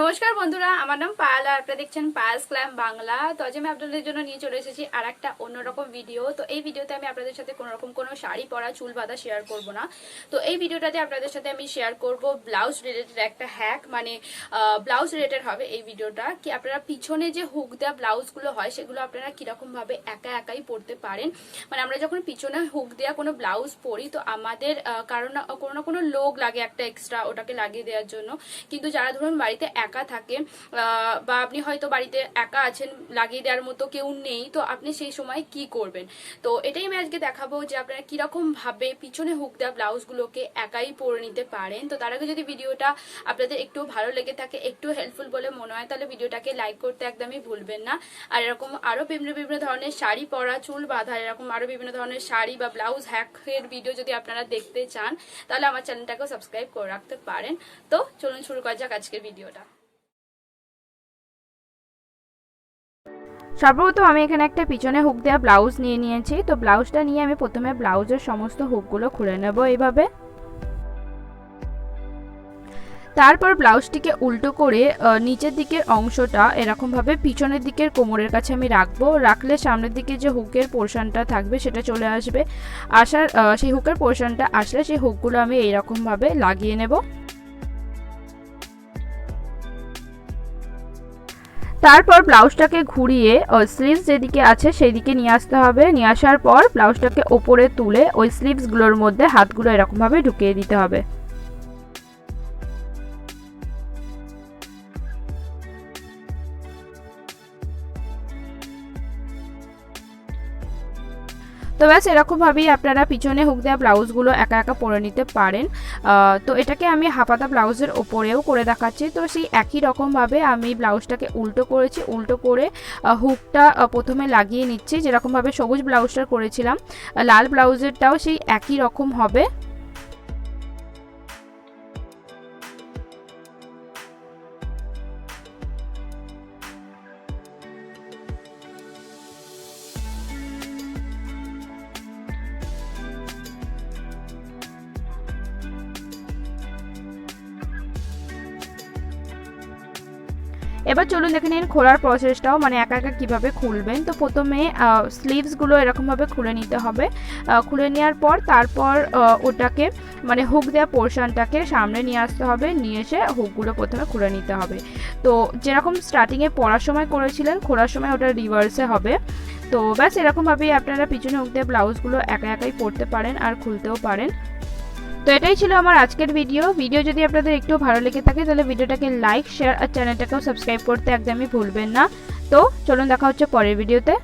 নমস্কার বন্ধুরা, আমার নাম পায়েল আর আপনারা দেখছেন পায়েলস গ্ল্যাম বাংলা। তো আজ আমি আপনাদের জন্য নিয়ে চলে এসেছি আর একটা অন্যরকম ভিডিও। তো এই ভিডিওতে আমি আপনাদের সাথে কোনো শাড়ি পরা চুল বাঁধা শেয়ার করব না। তো এই ভিডিওটাতে আপনাদের সাথে আমি শেয়ার করব ব্লাউজ রিলেটেড একটা হ্যাক, মানে ব্লাউজ রিলেটেড হবে এই ভিডিওটা। কি আপনারা পিছনে যে হুক দেওয়া ব্লাউজগুলো হয় সেগুলো আপনারা কিরকম ভাবে একাই পরতে পারেন। মানে আমরা যখন পিছনে হুক দেওয়া কোনো ব্লাউজ পরি তো আমাদের কারণ কোনো না কোনো লোক লাগে একটা এক্সট্রা, ওটাকে লাগিয়ে দেওয়ার জন্য। কিন্তু যারা ধরুন বাড়িতে একা থাকে বা আপনি হয়তো বাড়িতে একা আছেন, লাগিয়ে দেওয়ার মতো কেউ নেই, তো আপনি সেই সময় কি করবেন। তো এটাই আমি আজকে দেখাবো যে আপনারা কিরকম ভাবে পিছনে হুক দেওয়া ব্লাউজগুলোকে একাই পরে নিতে পারেন। তো তার আগে যদি ভিডিওটা আপনাদের একটু ভালো লেগে থাকে, একটু হেল্পফুল বলে মনে হয়, তাহলে ভিডিওটাকে লাইক করতে একদমই ভুলবেন না। আর এরকম আরো বিভিন্ন ধরনের শাড়ি পরা, চুল বাঁধা, এরকম আরো বিভিন্ন ধরনের শাড়ি বা ব্লাউজ হ্যাকের ভিডিও যদি আপনারা দেখতে চান তাহলে আমার চ্যানেলটাকেও সাবস্ক্রাইব করে রাখতে পারেন। তো চলুন শুরু করা যাক আজকের ভিডিওটা। সর্বপ্রথম আমি এখানে একটা পিছনে হুক দেওয়া ব্লাউজ নিয়ে নিয়েছি। তো ব্লাউজটা নিয়ে আমি প্রথমে ব্লাউজের সমস্ত হুকগুলো খুলে নেব এইভাবে। তারপর ব্লাউজটিকে উল্টো করে নিচের দিকের অংশটা এরকম ভাবে পিছনের দিকের কোমরের কাছে আমি রাখলে সামনের দিকে যে হুকের পোর্শনটা থাকবে সেটা চলে আসবে। সেই হুকের পোর্শনটা আসলে সেই হুকগুলো আমি এইরকম ভাবে লাগিয়ে নেব। তারপর ব্লাউজটাকে ঘুরিয়ে স্লিভস যেদিকে আছে সেই দিকে নিয়ে আসতে হবে। নিয়ে আসার পর ব্লাউজটাকে ওপরে তুলে ওই স্লিভসগুলোর মধ্যে হাতগুলো এরকমভাবে ঢুকিয়ে দিতে হবে। তো ব্যাস এরকমভাবেই আপনারা পিছনে হুক দেওয়া ব্লাউজগুলো একা পরে নিতে পারেন। তো এটাকে আমি হাফাতা ব্লাউজের ওপরেও করে দেখাচ্ছি। তো সেই একই রকমভাবে আমি ব্লাউজটাকে উল্টো করেছি, উল্টো করে হুকটা প্রথমে লাগিয়ে নিচ্ছি। যেরকমভাবে সবুজ ব্লাউজটা করেছিলাম, লাল ব্লাউজেরটাও সেই একই রকম হবে। এবার চলুন দেখে নিন খোলার প্রসেসটাও, মানে একা কিভাবে খুলবেন। তো প্রথমে স্লিভসগুলো এরকমভাবে খুলে নিতে হবে। খুলে নেওয়ার পর তারপর ওটাকে মানে হুক দেওয়া পোর্শনটাকে সামনে নিয়ে আসতে হবে, নিয়ে এসে হুকগুলো প্রথমে খুলে নিতে হবে। তো যেরকম স্টার্টিংয়ে পরার সময় করেছিলেন, খোলার সময় ওটা রিভার্সে হবে। তো ব্যাস এরকমভাবেই আপনারা পিছনে হুক দেওয়া ব্লাউজগুলো একাই পরতে পারেন আর খুলতেও পারেন। তো এটাই ছিল আমার আজকের ভিডিও যদি আপনাদের একটু ভালো লেগে থাকে তাহলে ভিডিওটাকে লাইক, শেয়ার আর চ্যানেলটাকেও সাবস্ক্রাইব করতে একদমই ভুলবেন না। তো চলুন দেখা হচ্ছে পরের ভিডিওতে।